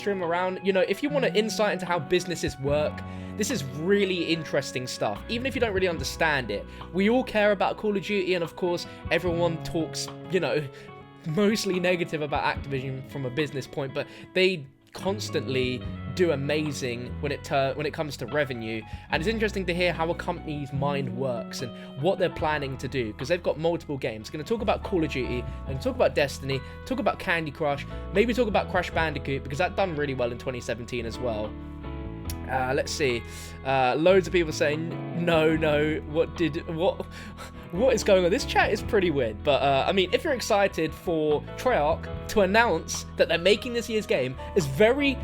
stream around. You know, if you want an insight into how businesses work, this is really interesting stuff. Even if you don't really understand it, we all care about Call of Duty, and of course, everyone talks, you know, mostly negative about Activision from a business point, but they constantly do amazing when it comes to revenue. And it's interesting to hear how a company's mind works and what they're planning to do, because they've got multiple games. Going to talk about Call of Duty, and talk about Destiny, talk about Candy Crush, maybe talk about Crash Bandicoot, because that done really well in 2017 as well. Let's see. Loads of people saying no. What is going on? This chat is pretty weird. But I mean, if you're excited for Treyarch to announce that they're making this year's game, as very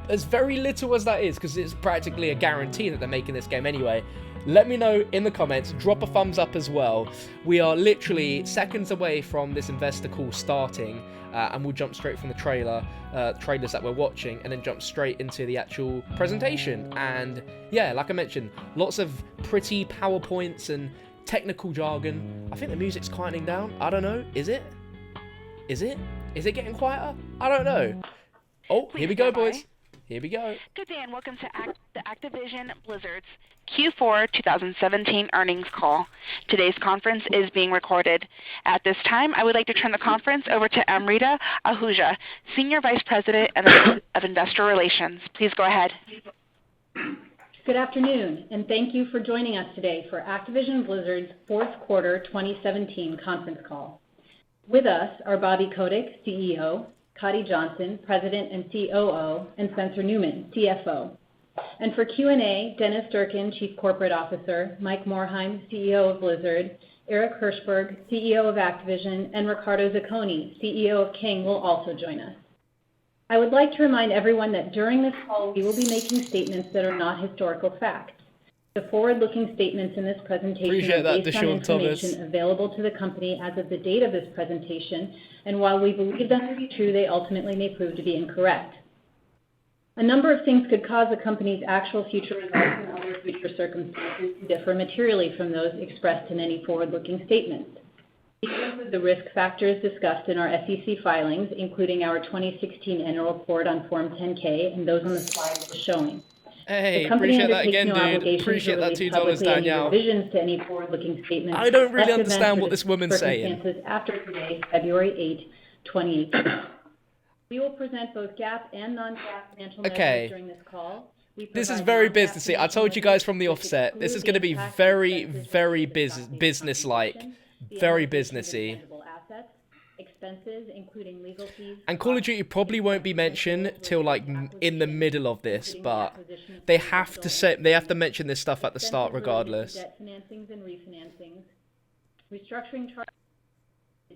little as that is, because it's practically a guarantee that they're making this game anyway, let me know in the comments. Drop a thumbs up as well. We are literally seconds away from this investor call starting, and we'll jump straight from the trailers that we're watching, and then jump straight into the actual presentation. And yeah, like I mentioned, lots of pretty PowerPoints and technical jargon. I think the music's quieting down. I don't know. Is it? Is it getting quieter? I don't know. Oh, here we go, boys. Here we go. Good day and welcome to the Activision Blizzard's Q4 2017 earnings call. Today's conference is being recorded. At this time, I would like to turn the conference over to Amrita Ahuja, Senior Vice President of Investor Relations. Please go ahead. Good afternoon, and thank you for joining us today for Activision Blizzard's fourth quarter 2017 conference call. With us are Bobby Kotick, CEO, Coddy Johnson, President and COO, and Spencer Newman, CFO. And for Q&A, Dennis Durkin, Chief Corporate Officer, Mike Morheim, CEO of Blizzard, Eric Hirschberg, CEO of Activision, and Riccardo Zacconi, CEO of King, will also join us. I would like to remind everyone that during this call we will be making statements that are not historical facts. The forward-looking statements in this presentation are based on information available to the company as of the date of this presentation, and while we believe them to be true, they ultimately may prove to be incorrect. A number of things could cause the company's actual future results and other future circumstances to differ materially from those expressed in any forward-looking statements. These include the risk factors discussed in our SEC filings, including our 2016 annual report on Form 10-K and those on the slide we're showing. Hey, appreciate that again, dude. Appreciate that $2, Danielle. Revisions to any forward-looking statements. I don't really understand what this woman's saying. After today, February 8, 2018. We will present both GAAP and non-GAAP financial measures during this call. This is very businessy. I told you guys from the offset, this is going to be very, very business-like. Very businessy. Expenses, including legal fees, and Call of Duty probably won't be mentioned till like in the middle of this, but they have to mention this stuff at the start regardless. Debt financings and refinancings, restructuring charges,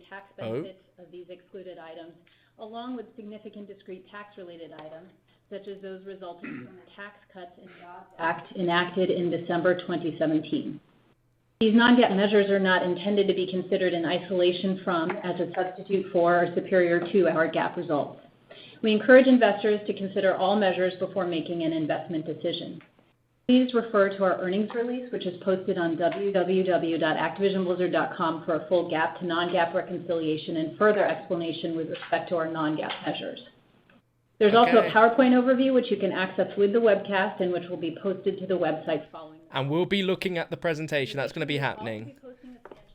tax benefits of these excluded items, along with significant discrete tax-related items, such as those resulting from the Tax Cuts and Jobs Act enacted in December 2017. These non-GAAP measures are not intended to be considered in isolation from, as a substitute for, or superior to our GAAP results. We encourage investors to consider all measures before making an investment decision. Please refer to our earnings release, which is posted on www.activisionblizzard.com for a full GAAP to non-GAAP reconciliation and further explanation with respect to our non-GAAP measures. There's also a PowerPoint overview, which you can access with the webcast and which will be posted to the website following. And we'll be looking at the presentation. That's going to be happening.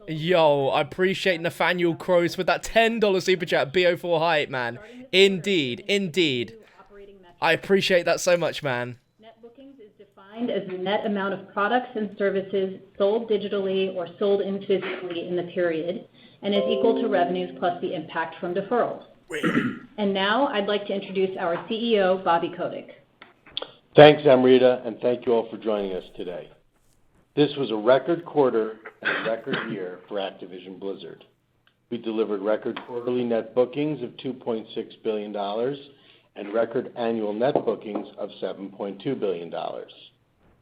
Yo, I appreciate Nathaniel Crows with that $10 super chat. BO4 hype, man. Indeed. I appreciate that so much, man. Net bookings is defined as the net amount of products and services sold digitally or sold in physically in the period, and is equal to revenues plus the impact from deferrals. And now I'd like to introduce our CEO, Bobby Kotick. Thanks, Amrita, and thank you all for joining us today. This was a record quarter and a record year for Activision Blizzard. We delivered record quarterly net bookings of $2.6 billion and record annual net bookings of $7.2 billion.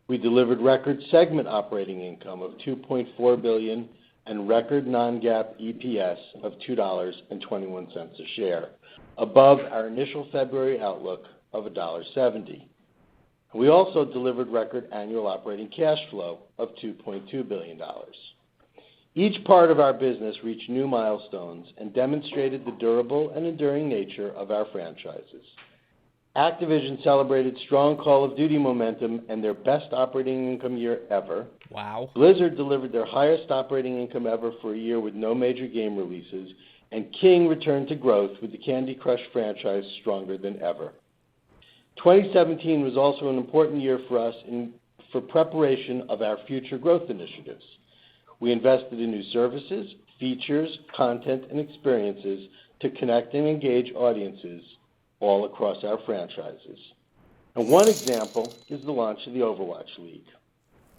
We delivered record segment operating income of $2.4 billion and record non-GAAP EPS of $2.21 a share, above our initial February outlook of $1.70. We also delivered record annual operating cash flow of $2.2 billion. Each part of our business reached new milestones and demonstrated the durable and enduring nature of our franchises. Activision celebrated strong Call of Duty momentum and their best operating income year ever. Wow. Blizzard delivered their highest operating income ever for a year with no major game releases. And King returned to growth with the Candy Crush franchise stronger than ever. 2017 was also an important year for us for preparation of our future growth initiatives. We invested in new services, features, content, and experiences to connect and engage audiences all across our franchises. And one example is the launch of the Overwatch League.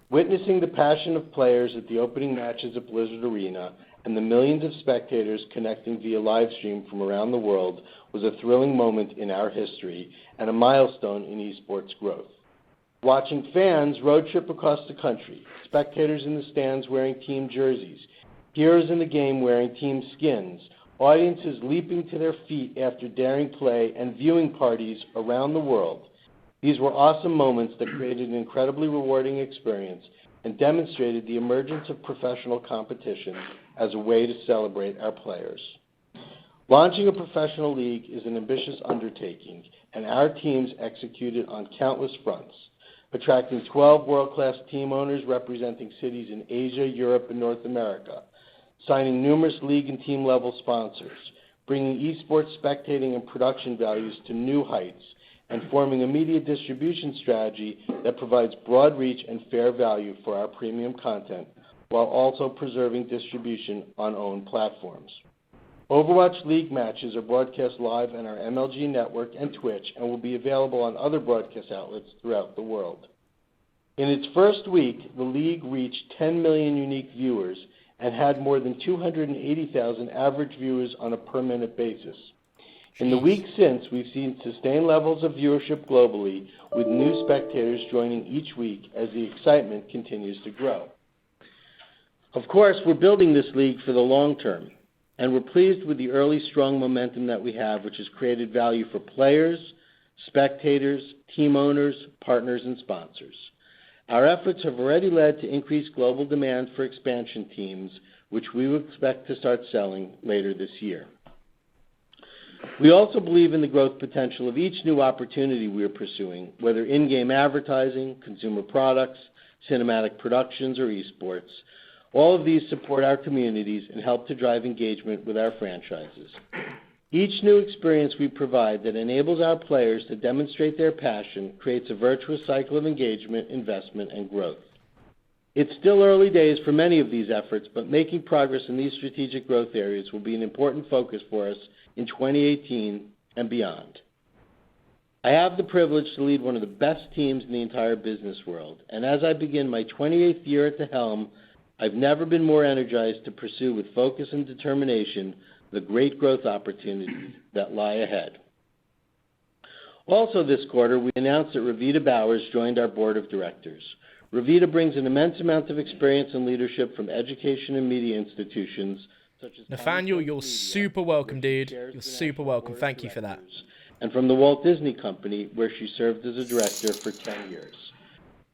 Witnessing the passion of players at the opening matches at Blizzard Arena and the millions of spectators connecting via live stream from around the world was a thrilling moment in our history and a milestone in esports growth. Watching fans road trip across the country, spectators in the stands wearing team jerseys, heroes in the game wearing team skins, audiences leaping to their feet after daring play, and viewing parties around the world. These were awesome moments that created an incredibly rewarding experience and demonstrated the emergence of professional competition as a way to celebrate our players. Launching a professional league is an ambitious undertaking, and our teams executed on countless fronts, attracting 12 world-class team owners representing cities in Asia, Europe, and North America, signing numerous league and team-level sponsors, bringing esports spectating and production values to new heights, and forming a media distribution strategy that provides broad reach and fair value for our premium content, while also preserving distribution on owned platforms. Overwatch League matches are broadcast live on our MLG network and Twitch and will be available on other broadcast outlets throughout the world. In its first week, the league reached 10 million unique viewers and had more than 280,000 average viewers on a per-minute basis. In the week since, we've seen sustained levels of viewership globally, with new spectators joining each week as the excitement continues to grow. Of course, we're building this league for the long term, and we're pleased with the early strong momentum that we have, which has created value for players, spectators, team owners, partners, and sponsors. Our efforts have already led to increased global demand for expansion teams, which we will expect to start selling later this year. We also believe in the growth potential of each new opportunity we are pursuing, whether in-game advertising, consumer products, cinematic productions, or esports. All of these support our communities and help to drive engagement with our franchises. Each new experience we provide that enables our players to demonstrate their passion creates a virtuous cycle of engagement, investment, and growth. It's still early days for many of these efforts, but making progress in these strategic growth areas will be an important focus for us in 2018 and beyond. I have the privilege to lead one of the best teams in the entire business world, and as I begin my 28th year at the helm, I've never been more energized to pursue with focus and determination the great growth opportunities that lie ahead. Also this quarter, we announced that Ravita Bowers joined our board of directors. Ravita brings an immense amount of experience and leadership from education and media institutions such as Nathaniel, you're super welcome, dude. You're super welcome. Thank you for that. And from the Walt Disney Company, where she served as a director for 10 years.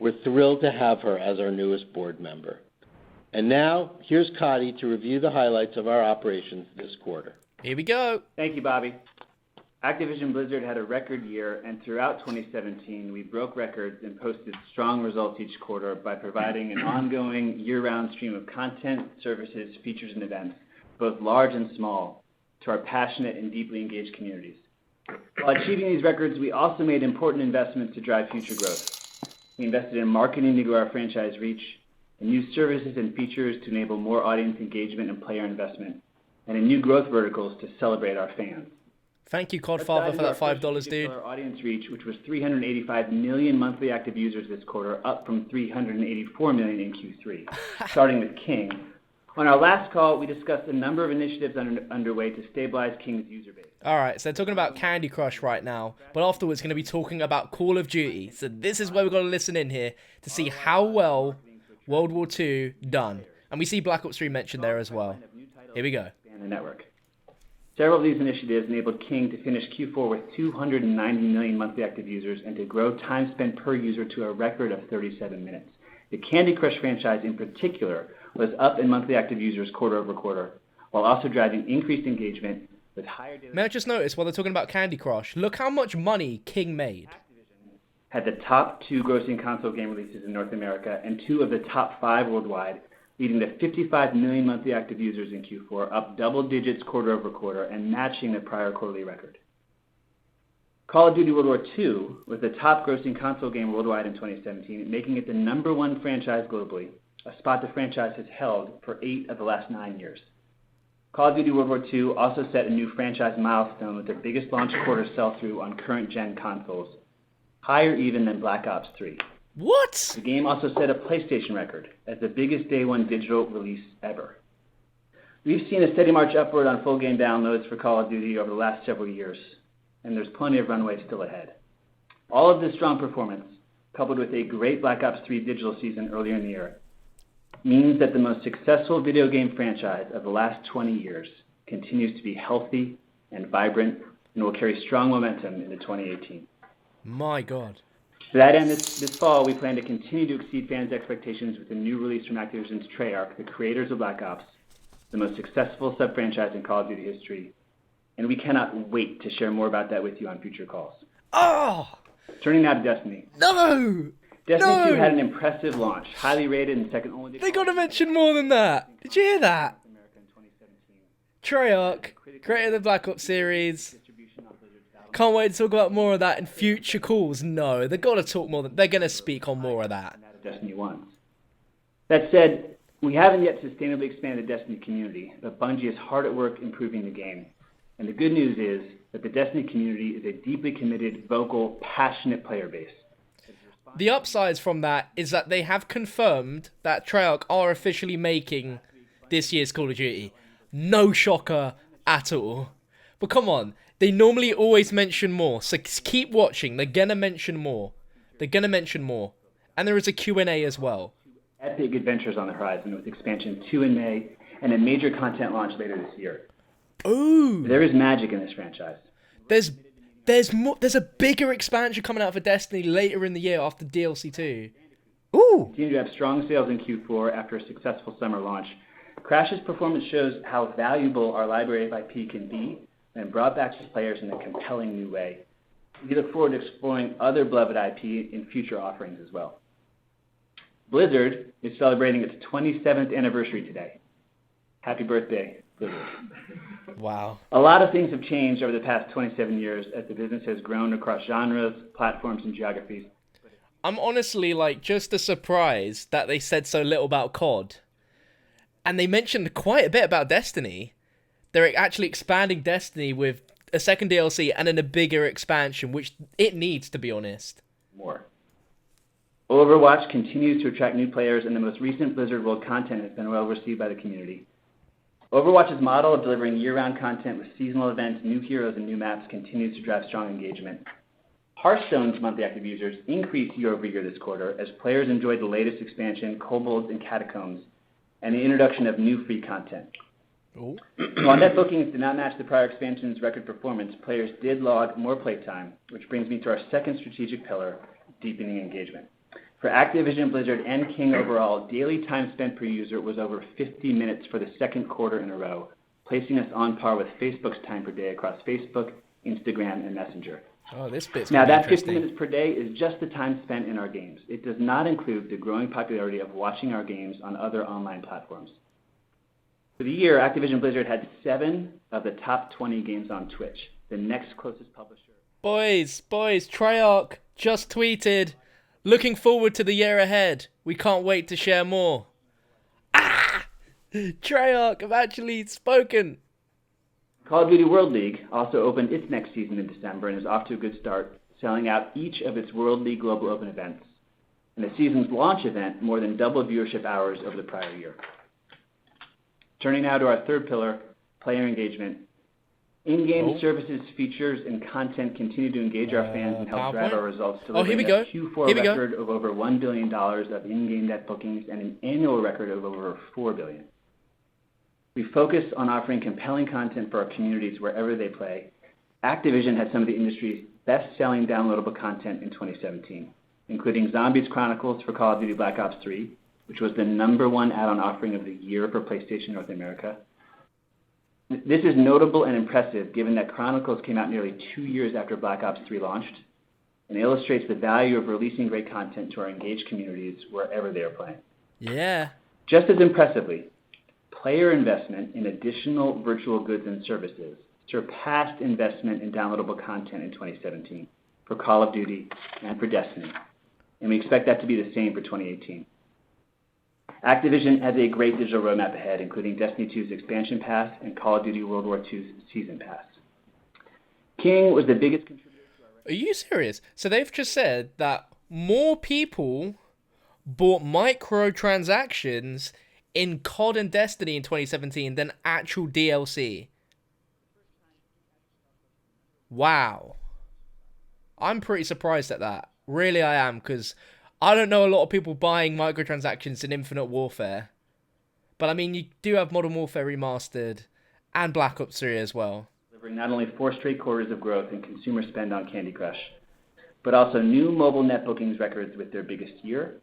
We're thrilled to have her as our newest board member. And now, here's Coddy to review the highlights of our operations this quarter. Here we go. Thank you, Bobby. Activision Blizzard had a record year, and throughout 2017, we broke records and posted strong results each quarter by providing an ongoing year-round stream of content, services, features, and events, both large and small, to our passionate and deeply engaged communities. While achieving these records, we also made important investments to drive future growth. We invested in marketing to grow our franchise reach, in new services and features to enable more audience engagement and player investment, and in new growth verticals to celebrate our fans. Thank you, Codfather, for that $5, dude. Our audience reach, which was 385 million monthly active users this quarter, up from 384 million in Q3. Starting with King. On our last call, we discussed a number of initiatives underway to stabilize King's user base. Alright, so they're talking about Candy Crush right now, but afterwards going to be talking about Call of Duty. So this is where we've got to listen in here to see how well World War II done. And we see Black Ops 3 mentioned there as well. Here we go. The network. Several of these initiatives enabled King to finish Q4 with 290 million monthly active users and to grow time spent per user to a record of 37 minutes. The Candy Crush franchise in particular was up in monthly active users quarter over quarter, while also driving increased engagement, with higher daily... May I just notice, while they're talking about Candy Crush, look how much money King made. Activision had the top 2 grossing console game releases in North America and 2 of the top 5 worldwide, leading to 55 million monthly active users in Q4, up double digits quarter over quarter and matching the prior quarterly record. Call of Duty World War II was the top grossing console game worldwide in 2017, making it the #1 franchise globally, a spot the franchise has held for 8 of the last 9 years. Call of Duty World War II also set a new franchise milestone with the biggest launch quarter sell-through on current-gen consoles, higher even than Black Ops 3. What? The game also set a PlayStation record as the biggest day one digital release ever. We've seen a steady march upward on full game downloads for Call of Duty over the last several years, and there's plenty of runway still ahead. All of this strong performance, coupled with a great Black Ops 3 digital season earlier in the year, means that the most successful video game franchise of the last 20 years continues to be healthy and vibrant and will carry strong momentum into 2018. My God. To that end, this fall, we plan to continue to exceed fans' expectations with a new release from Activision's Treyarch, the creators of Black Ops, the most successful sub-franchise in Call of Duty history, and we cannot wait to share more about that with you on future calls. Oh! Turning now to Destiny. No! Destiny 2 No! had an impressive launch, highly rated and second only to... They gotta mention more than that. Did you hear that? Treyarch, creator of the Black Ops series. Can't wait to talk about more of that in future calls. No, they gotta talk more. They're gonna speak on more of that. Destiny 1. That said, we haven't yet sustainably expanded the Destiny community, but Bungie is hard at work improving the game. And the good news is that the Destiny community is a deeply committed, vocal, passionate player base. The upsides from that is that they have confirmed that Treyarch are officially making this year's Call of Duty. No shocker at all. But come on, they normally always mention more, so keep watching. They're gonna mention more. They're gonna mention more. And there is a Q&A as well. Epic adventures on the horizon with expansion 2 in May and a major content launch later this year. Ooh! There is magic in this franchise. There's a bigger expansion coming out for Destiny later in the year after DLC 2. Ooh! Continue to have strong sales in Q4 after a successful summer launch. Crash's performance shows how valuable our library of IP can be and brought back to players in a compelling new way. We look forward to exploring other beloved IP in future offerings as well. Blizzard is celebrating its 27th anniversary today. Happy birthday, Blizzard. Wow. A lot of things have changed over the past 27 years as the business has grown across genres, platforms, and geographies. I'm honestly just as surprised that they said so little about COD. And they mentioned quite a bit about Destiny. They're actually expanding Destiny with a second DLC and then a bigger expansion, which it needs, to be honest. More. Overwatch continues to attract new players, and the most recent Blizzard World content has been well received by the community. Overwatch's model of delivering year-round content with seasonal events, new heroes, and new maps continues to drive strong engagement. Hearthstone's monthly active users increased year over year this quarter as players enjoyed the latest expansion, Kobolds and Catacombs, and the introduction of new free content. Ooh. While net bookings did not match the prior expansion's record performance, players did log more playtime, which brings me to our second strategic pillar, deepening engagement. For Activision, Blizzard, and King overall, daily time spent per user was over 50 minutes for the second quarter in a row, placing us on par with Facebook's time per day across Facebook, Instagram, and Messenger. Oh, this bit's Now, that 50 interesting. minutes per day is just the time spent in our games. It does not include the growing popularity of watching our games on other online platforms. For the year, Activision Blizzard had 7 of the top 20 games on Twitch, the next closest publisher. Boys, Treyarch just tweeted, looking forward to the year ahead. We can't wait to share more. Ah! Treyarch have actually spoken. Call of Duty World League also opened its next season in December and is off to a good start, selling out each of its World League Global Open events. And the season's launch event more than doubled viewership hours over the prior year. Turning now to our third pillar, player engagement. In-game services, features, and content continue to engage our fans and help drive our results, delivering a Q4 record of over $1 billion of in-game net bookings and an annual record of over $4 billion. We focus on offering compelling content for our communities wherever they play. Activision had some of the industry's best-selling downloadable content in 2017, including Zombies Chronicles for Call of Duty Black Ops 3, which was the #1 add-on offering of the year for PlayStation North America. This is notable and impressive given that Chronicles came out nearly 2 years after Black Ops 3 launched, and illustrates the value of releasing great content to our engaged communities wherever they are playing. Yeah. Just as impressively, player investment in additional virtual goods and services surpassed investment in downloadable content in 2017 for Call of Duty and for Destiny, and we expect that to be the same for 2018. Activision has a great digital roadmap ahead, including Destiny 2's expansion pass and Call of Duty World War II's season pass. King was the biggest contributor to our... Are you serious? So they've just said that more people bought microtransactions in COD and Destiny in 2017 than actual DLC. Wow. I'm pretty surprised at that. Really, I am, because I don't know a lot of people buying microtransactions in Infinite Warfare. But I mean, you do have Modern Warfare Remastered and Black Ops 3 as well. Delivering not only 4 straight quarters of growth in consumer spend on Candy Crush, but also new mobile net bookings records with their biggest year,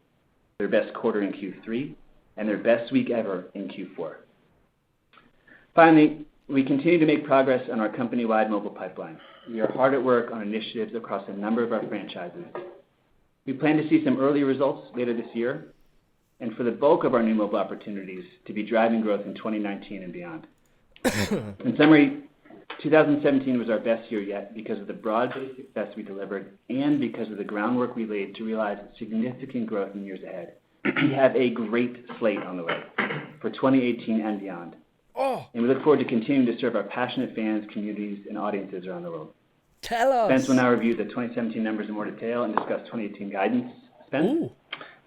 their best quarter in Q3, and their best week ever in Q4. Finally, we continue to make progress on our company-wide mobile pipeline. We are hard at work on initiatives across a number of our franchises. We plan to see some early results later this year, and for the bulk of our new mobile opportunities to be driving growth in 2019 and beyond. In summary, 2017 was our best year yet because of the broad-based success we delivered and because of the groundwork we laid to realize significant growth in years ahead. We have a great slate on the way for 2018 and beyond. And we look forward to continuing to serve our passionate fans, communities, and audiences around the world. Tell us. Spence will now review the 2017 numbers in more detail and discuss 2018 guidance. Spence? Ooh.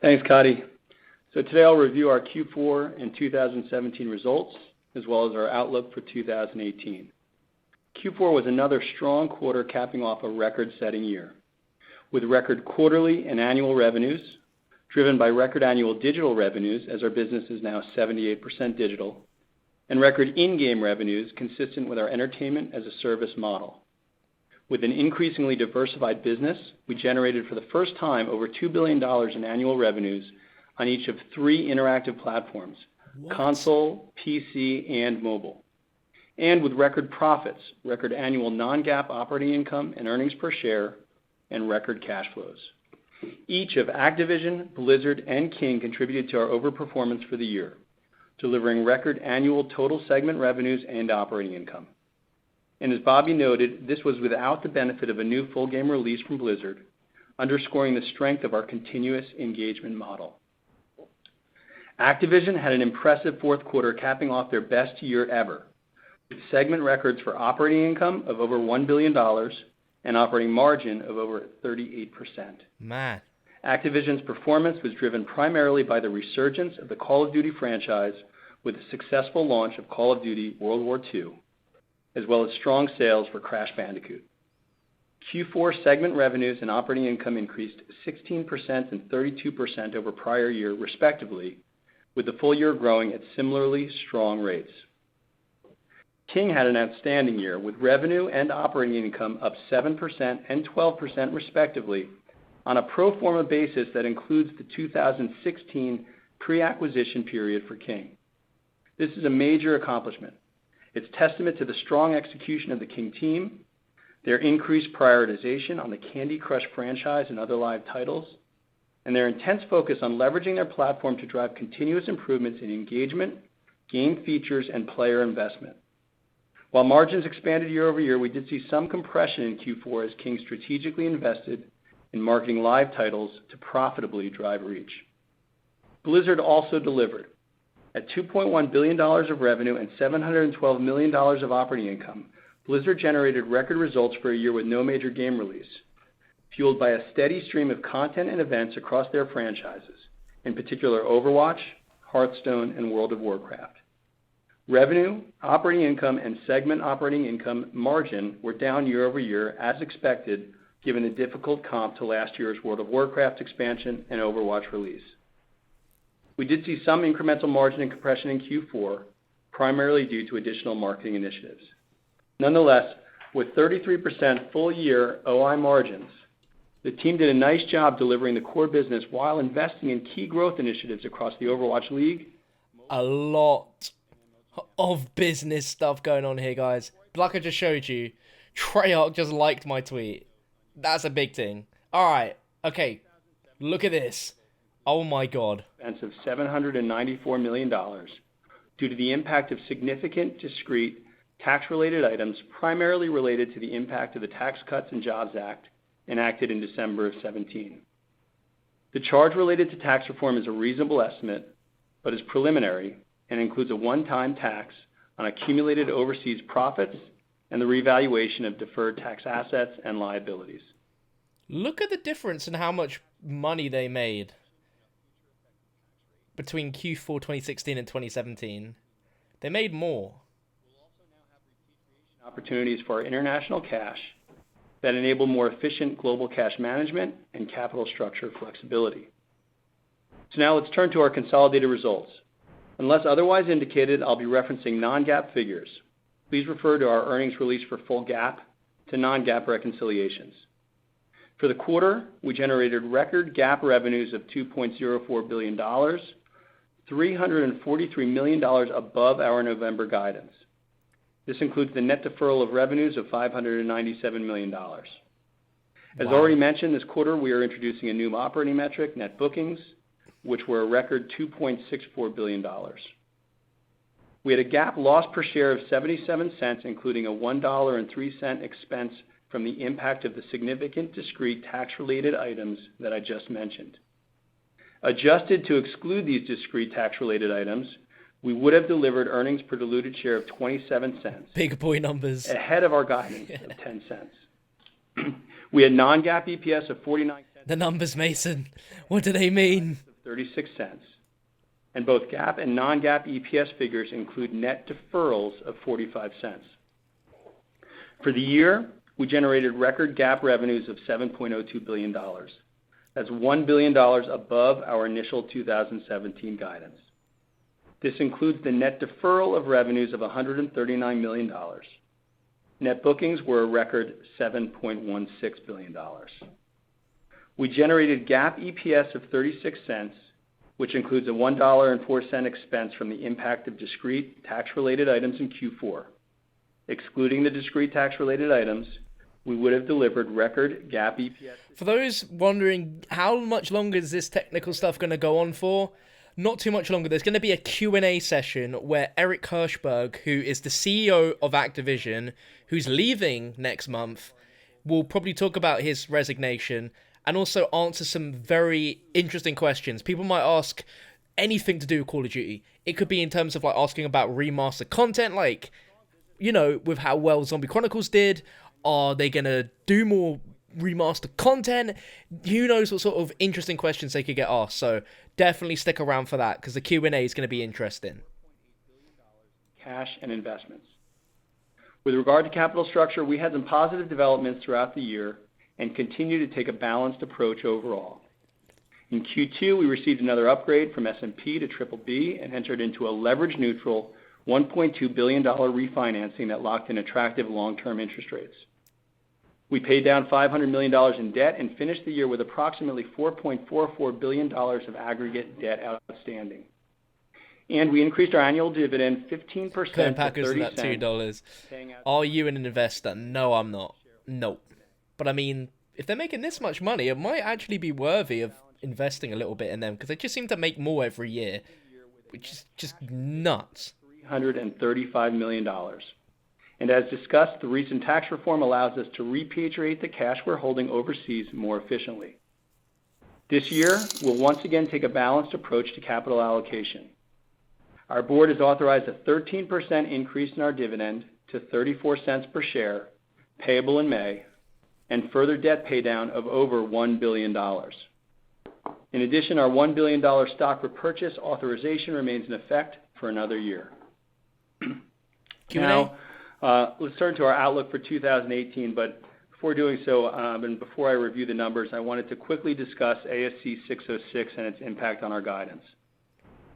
Thanks, Cody. So today I'll review our Q4 and 2017 results, as well as our outlook for 2018. Q4 was another strong quarter, capping off a record-setting year, with record quarterly and annual revenues, driven by record annual digital revenues, as our business is now 78% digital, and record in-game revenues consistent with our entertainment-as-a-service model. With an increasingly diversified business, we generated for the first time over $2 billion in annual revenues on each of 3 interactive platforms, console, PC, and mobile. And with record profits, record annual non-GAAP operating income and earnings per share, and record cash flows. Each of Activision, Blizzard, and King contributed to our overperformance for the year, delivering record annual total segment revenues and operating income. And as Bobby noted, this was without the benefit of a new full game release from Blizzard, underscoring the strength of our continuous engagement model. Activision had an impressive fourth quarter, capping off their best year ever, with segment records for operating income of over $1 billion and operating margin of over 38%. Man. Activision's performance was driven primarily by the resurgence of the Call of Duty franchise with the successful launch of Call of Duty World War II, as well as strong sales for Crash Bandicoot. Q4 segment revenues and operating income increased 16% and 32% over prior year, respectively, with the full year growing at similarly strong rates. King had an outstanding year, with revenue and operating income up 7% and 12% respectively, on a pro forma basis that includes the 2016 pre-acquisition period for King. This is a major accomplishment. It's testament to the strong execution of the King team, their increased prioritization on the Candy Crush franchise and other live titles, and their intense focus on leveraging their platform to drive continuous improvements in engagement, game features, and player investment. While margins expanded year over year, we did see some compression in Q4 as King strategically invested in marketing live titles to profitably drive reach. Blizzard also delivered. At $2.1 billion of revenue and $712 million of operating income, Blizzard generated record results for a year with no major game release, fueled by a steady stream of content and events across their franchises, in particular Overwatch, Hearthstone, and World of Warcraft. Revenue, operating income, and segment operating income margin were down year over year as expected, given the difficult comp to last year's World of Warcraft expansion and Overwatch release. We did see some incremental margin and compression in Q4, primarily due to additional marketing initiatives. Nonetheless, with 33% full-year OI margins, the team did a nice job delivering the core business while investing in key growth initiatives across the Overwatch League. A lot of business stuff going on here, guys. Like I just showed you, Treyarch just liked my tweet. That's a big thing. Alright, okay, look at this. Oh my god. Expense of $794 million due to the impact of significant discrete tax-related items primarily related to the impact of the Tax Cuts and Jobs Act enacted in December of 2017. The charge related to tax reform is a reasonable estimate, but is preliminary and includes a one-time tax on accumulated overseas profits and the revaluation of deferred tax assets and liabilities. Look at the difference in how much money they made between Q4 2016 and 2017. They made more. Opportunities for our international cash that enable more efficient global cash management and capital structure flexibility. So now let's turn to our consolidated results. Unless otherwise indicated, I'll be referencing non-GAAP figures. Please refer to our earnings release for full GAAP to non-GAAP reconciliations. For the quarter, we generated record GAAP revenues of $2.04 billion, $343 million above our November guidance. This includes the net deferral of revenues of $597 million. As already mentioned, this quarter we are introducing a new operating metric, net bookings, which were a record $2.64 billion. We had a GAAP loss per share of 77 cents, including a $1.03 expense from the impact of the significant discrete tax-related items that I just mentioned. Adjusted to exclude these discrete tax-related items, we would have delivered earnings per diluted share of 27 cents. Big boy numbers. Ahead of our guidance of 10 cents. We had non-GAAP EPS of 49 cents. The numbers, Mason. What do they mean? 36 cents. And both GAAP and non-GAAP EPS figures include net deferrals of 45 cents. For the year, we generated record GAAP revenues of $7.02 billion. That's $1 billion above our initial 2017 guidance. This includes the net deferral of revenues of $139 million. Net bookings were a record $7.16 billion. We generated GAAP EPS of 36 cents, which includes a $1.04 expense from the impact of discrete tax-related items in Q4. Excluding the discrete tax-related items, we would have delivered record GAAP EPS. For those wondering how much longer is this technical stuff going to go on for, not too much longer. There's going to be a Q&A session where Eric Hirschberg, who is the CEO of Activision, who's leaving next month, will probably talk about his resignation and also answer some very interesting questions. People might ask anything to do with Call of Duty. It could be in terms of like asking about remastered content, like, you know, with how well Zombie Chronicles did. Are they going to do more remastered content? Who knows what sort of interesting questions they could get asked. So definitely stick around for that because the Q&A is going to be interesting. Cash and investments. With regard to capital structure, we had some positive developments throughout the year and continue to take a balanced approach overall. In Q2, we received another upgrade from S&P to BBB and entered into a leverage-neutral $1.2 billion refinancing that locked in attractive long-term interest rates. We paid down $500 million in debt and finished the year with approximately $4.44 billion of aggregate debt outstanding. And we increased our annual dividend 15% to Packers $30 at $2. Are you an investor? No, I'm not. Nope. But I mean, if they're making this much money, it might actually be worthy of investing a little bit in them because they just seem to make more every year, which is just nuts. $335 million. And as discussed, the recent tax reform allows us to repatriate the cash we're holding overseas more efficiently. This year, we'll once again take a balanced approach to capital allocation. Our board has authorized a 13% increase in our dividend to 34 cents per share, payable in May, and further debt paydown of over $1 billion. In addition, our $1 billion stock repurchase authorization remains in effect for another year. Now, let's turn to our outlook for 2018, but before doing so, and before I review the numbers, I wanted to quickly discuss ASC 606 and its impact on our guidance.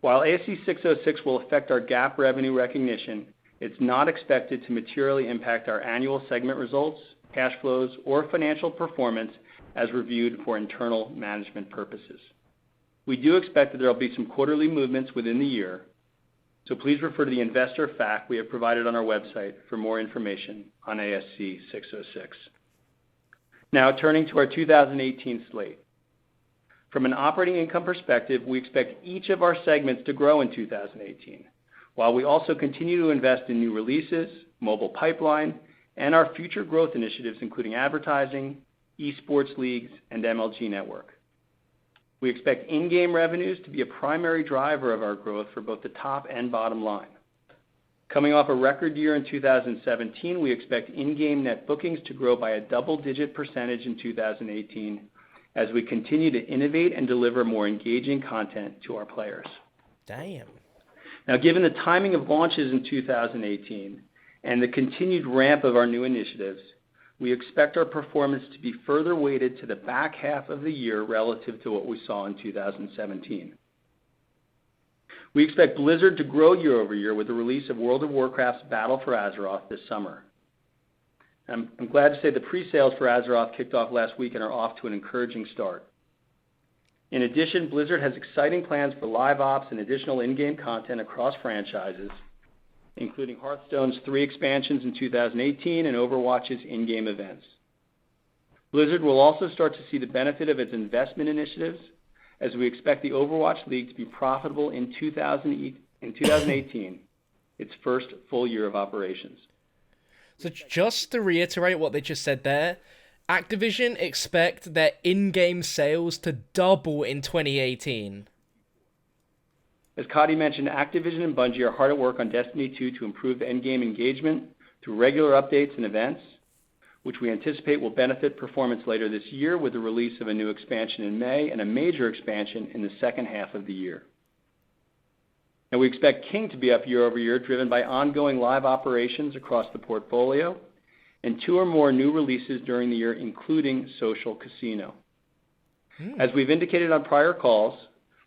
While ASC 606 will affect our GAAP revenue recognition, it's not expected to materially impact our annual segment results, cash flows, or financial performance as reviewed for internal management purposes. We do expect that there will be some quarterly movements within the year, So please refer to the investor fact we have provided on our website for more information on ASC 606. Now turning to our 2018 slate. From an operating income perspective, we expect each of our segments to grow in 2018, while we also continue to invest in new releases, mobile pipeline, and our future growth initiatives, including advertising, esports leagues, and MLG Network. We expect in-game revenues to be a primary driver of our growth for both the top and bottom line. Coming off a record year in 2017, we expect in-game net bookings to grow by a double-digit percentage in 2018 as we continue to innovate and deliver more engaging content to our players. Damn. Now, given the timing of launches in 2018 and the continued ramp of our new initiatives, we expect our performance to be further weighted to the back half of the year relative to what we saw in 2017. We expect Blizzard to grow year over year with the release of World of Warcraft's Battle for Azeroth this summer. I'm glad to say the pre-sales for Azeroth kicked off last week and are off to an encouraging start. In addition, Blizzard has exciting plans for live ops and additional in-game content across franchises, including Hearthstone's 3 expansions in 2018 and Overwatch's in-game events. Blizzard will also start to see the benefit of its investment initiatives as we expect the Overwatch League to be profitable in 2018, its first full year of operations. So just to reiterate what they just said there, Activision expect their in-game sales to double in 2018. As Cody mentioned, Activision and Bungie are hard at work on Destiny 2 to improve endgame engagement through regular updates and events, which we anticipate will benefit performance later this year with the release of a new expansion in May and a major expansion in the second half of the year. And we expect King to be up year over year, driven by ongoing live operations across the portfolio and 2 or more new releases during the year, including Social Casino. As we've indicated on prior calls,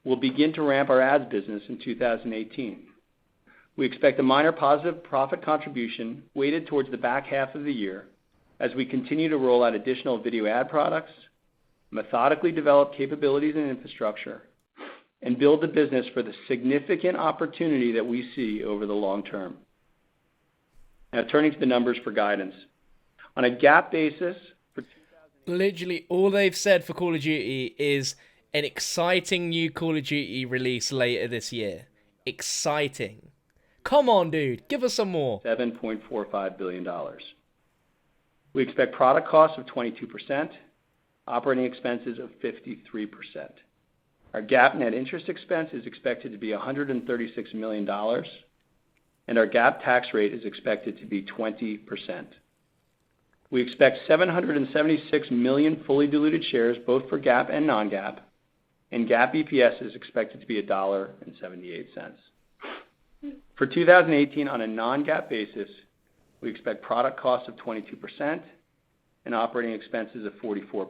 we'll begin to ramp our ads business in 2018. We expect a minor positive profit contribution weighted towards the back half of the year as we continue to roll out additional video ad products, methodically develop capabilities and infrastructure, and build the business for the significant opportunity that we see over the long term. Now turning to the numbers for guidance. On a GAAP basis, for literally all they've said for Call of Duty is an exciting new Call of Duty release later this year. Exciting. Come on, dude. Give us some more. $7.45 billion. We expect product costs of 22%, operating expenses of 53%. Our GAAP net interest expense is expected to be $136 million, and our GAAP tax rate is expected to be 20%. We expect 776 million fully diluted shares, both for GAAP and non-GAAP, and GAAP EPS is expected to be $1.78. For 2018, on a non-GAAP basis, we expect product costs of 22% and operating expenses of 44%.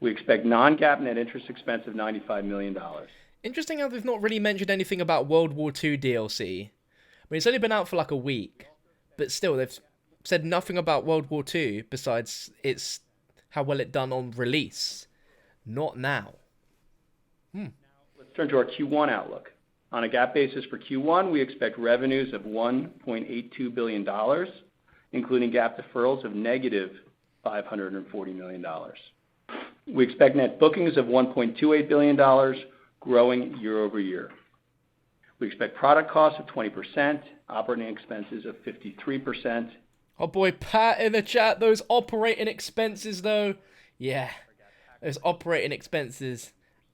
We expect non-GAAP net interest expense of $95 million. Interesting how they've not really mentioned anything about World War II DLC. I mean, it's only been out for like a week, but still, they've said nothing about World War II besides it's how well it done on release. Not now. Let's turn to our Q1 outlook. On a GAAP basis for Q1, we expect revenues of $1.82 billion, including GAAP deferrals of negative $540 million. We expect net bookings of $1.28 billion, growing year over year. We expect product costs of 20%, operating expenses of 53%. Oh boy, Pat in the chat, those operating expenses though. Yeah, those operating expenses,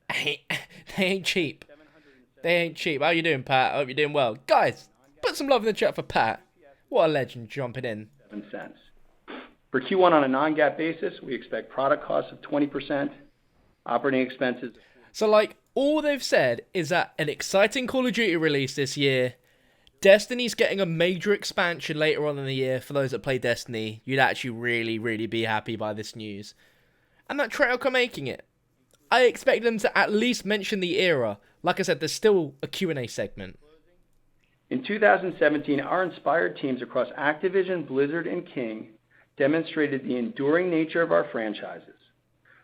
they ain't cheap. They ain't cheap. How you doing, Pat? I hope you're doing well. Guys, put some love in the chat for Pat. What a legend jumping in. 7 cents. For Q1 on a non-GAAP basis, we expect product costs of 20%, operating expenses. So like, all they've said is that an exciting Call of Duty release this year, Destiny's getting a major expansion later on in the year. For those that play Destiny, you'd actually really, really be happy by this news. And that Treyarch are making it. I expect them to at least mention the era. Like I said, there's still a Q&A segment. In 2017, our inspired teams across Activision, Blizzard, and King demonstrated the enduring nature of our franchises.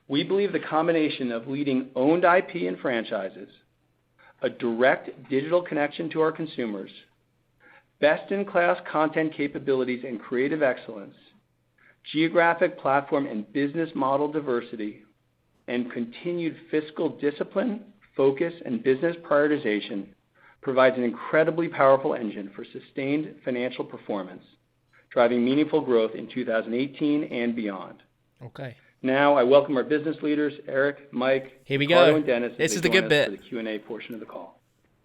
We believe the combination of leading owned IP and franchises, a direct digital connection to our consumers, best-in-class content capabilities and creative excellence, geographic platform and business model diversity, and continued fiscal discipline, focus, and business prioritization provides an incredibly powerful engine for sustained financial performance, driving meaningful growth in 2018 and beyond. Okay. Now, I welcome our business leaders, Eric, Mike, Here we Carlo, go. and Dennis, This as is they the join good us bit. for the Q&A portion of the call.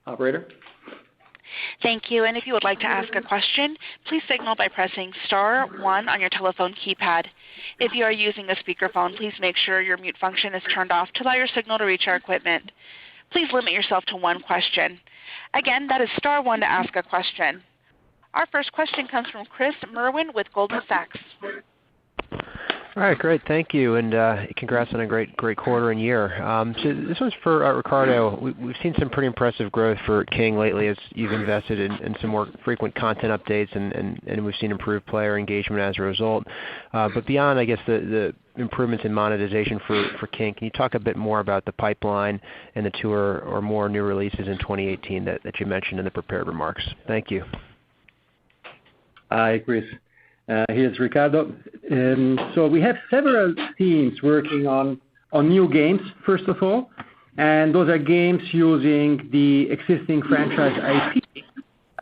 Operator? Thank you. And if you would like to ask a question, please signal by pressing star 1 on your telephone keypad. If you are using a speakerphone, please make sure your mute function is turned off to allow your signal to reach our equipment. Please limit yourself to one question. Again, that is star 1 to ask a question. Our first question comes from Chris Merwin with Goldman Sachs. All right, great. Thank you, and congrats on a great quarter and year. So this one's for Ricardo. We've seen some pretty impressive growth for King lately as you've invested in some more frequent content updates, and we've seen improved player engagement as a result. But beyond, I guess, the improvements in monetization for King, can you talk a bit more about the pipeline and the 2 or more new releases in 2018 that you mentioned in the prepared remarks? Thank you. Hi, Chris. Here's Ricardo. So we have several teams working on new games, first of all, and those are games using the existing franchise IP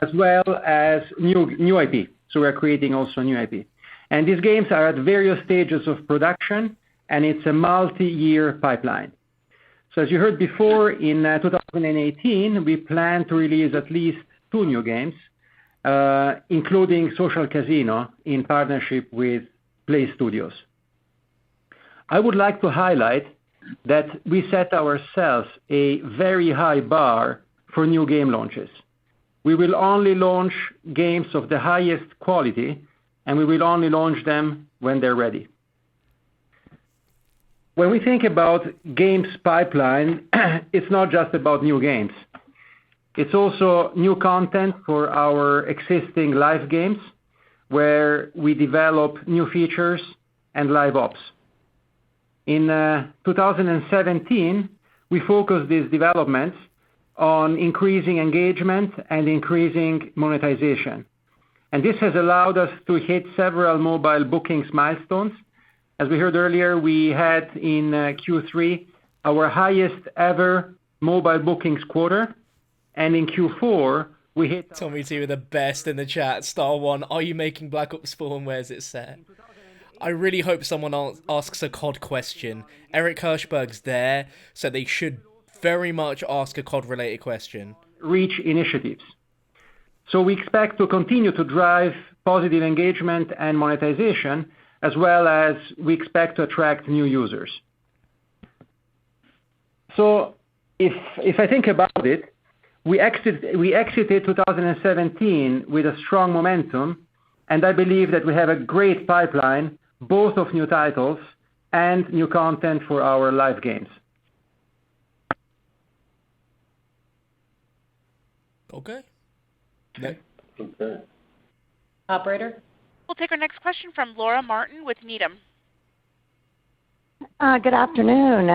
as well as new IP. So we're creating also new IP. And these games are at various stages of production, and it's a multi-year pipeline. So as you heard before, in 2018, we plan to release at least 2 new games, including Social Casino in partnership with Play Studios. I would like to highlight that we set ourselves a very high bar for new game launches. We will only launch games of the highest quality, and we will only launch them when they're ready. When we think about games pipeline, it's not just about new games. It's also new content for our existing live games, where we develop new features and live ops. In 2017, we focused these developments on increasing engagement and increasing monetization. And this has allowed us to hit several mobile bookings milestones. As we heard earlier, we had in Q3 our highest ever mobile bookings quarter, and in Q4 we hit... Tommy T with the best in the chat. Star 1, are you making Black Ops 4 and where's it set? I really hope someone asks a COD question. Eric Hirschberg's there, so they should very much ask a COD-related question. Reach initiatives. So we expect to continue to drive positive engagement and monetization, as well as we expect to attract new users. So if I think about it, we exited 2017 with a strong momentum, and I believe that we have a great pipeline, both of new titles and new content for our live games. Okay. Okay. Operator? We'll take our next question from Laura Martin with Needham. Good afternoon.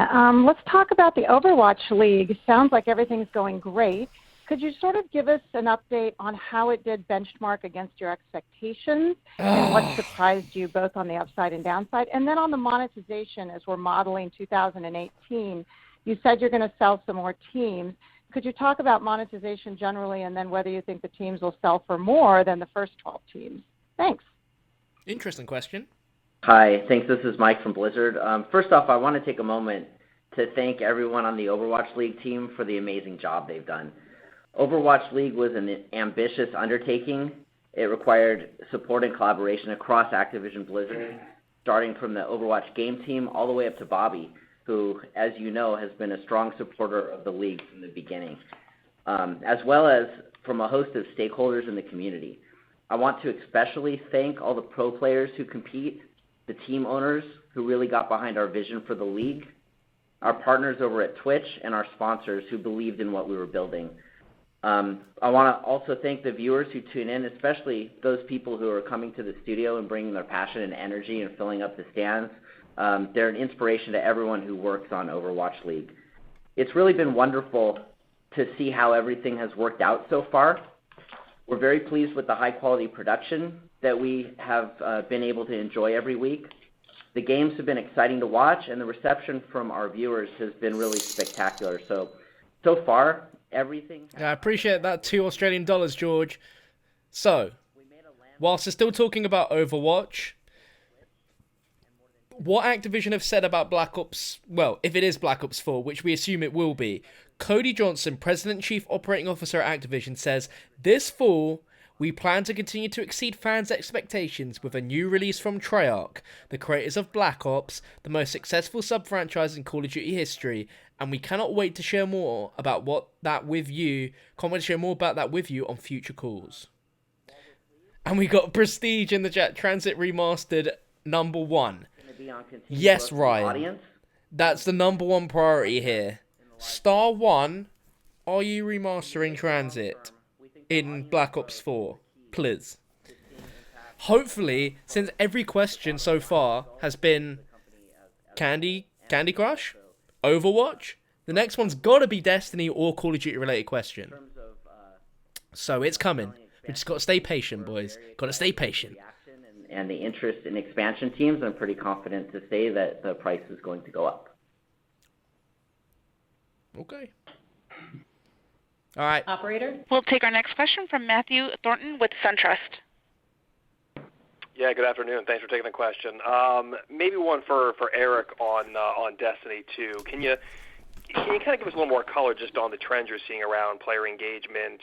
Let's talk about the Overwatch League. Sounds like everything's going great. Could you sort of give us an update on how it did benchmark against your expectations and what surprised you both on the upside and downside? And then on the monetization, as we're modeling 2018, you said you're going to sell some more teams. Could you talk about monetization generally and then whether you think the teams will sell for more than the first 12 teams? Thanks. Interesting question. Hi, thanks. This is Mike from Blizzard. First off, I want to take a moment to thank everyone on the Overwatch League team for the amazing job they've done. Overwatch League was an ambitious undertaking. It required support and collaboration across Activision Blizzard, starting from the Overwatch game team all the way up to Bobby, who, as you know, has been a strong supporter of the league from the beginning, as well as from a host of stakeholders in the community. I want to especially thank all the pro players who compete, the team owners who really got behind our vision for the league, our partners over at Twitch, and our sponsors who believed in what we were building. I want to also thank the viewers who tune in, especially those people who are coming to the studio and bringing their passion and energy and filling up the stands. They're an inspiration to everyone who works on Overwatch League. It's really been wonderful to see how everything has worked out so far. We're very pleased with the high-quality production that we have been able to enjoy every week. The games have been exciting to watch, and the reception from our viewers has been really spectacular. So far, everything... I appreciate that, $2 George. So, whilst we're still talking about Overwatch, what Activision have said about Black Ops, well, if it is Black Ops 4, which we assume it will be, Cody Johnson, President and Chief Operating Officer at Activision, says, "This fall, we plan to continue to exceed fans' expectations with a new release from Treyarch, the creators of Black Ops, the most successful sub-franchise in Call of Duty history, and we cannot wait to share more about that with you on future calls." And we got Prestige in the chat, Transit Remastered #1. Yes, Ryan. That's the #1 priority here. Star 1, are you remastering Transit in Black Ops 4? Please. Hopefully, since every question so far has been Candy Crush, Overwatch, the next one's got to be Destiny or Call of Duty related question. So it's coming. We just got to stay patient, boys. Got to stay patient. And the interest in expansion teams, I'm pretty confident to say that the price is going to go up. Okay. All right. Operator? We'll take our next question from Matthew Thornton with SunTrust. Yeah, good afternoon. Thanks for taking the question. Maybe one for Eric on Destiny 2. Can you kind of give us a little more color just on the trends you're seeing around player engagement,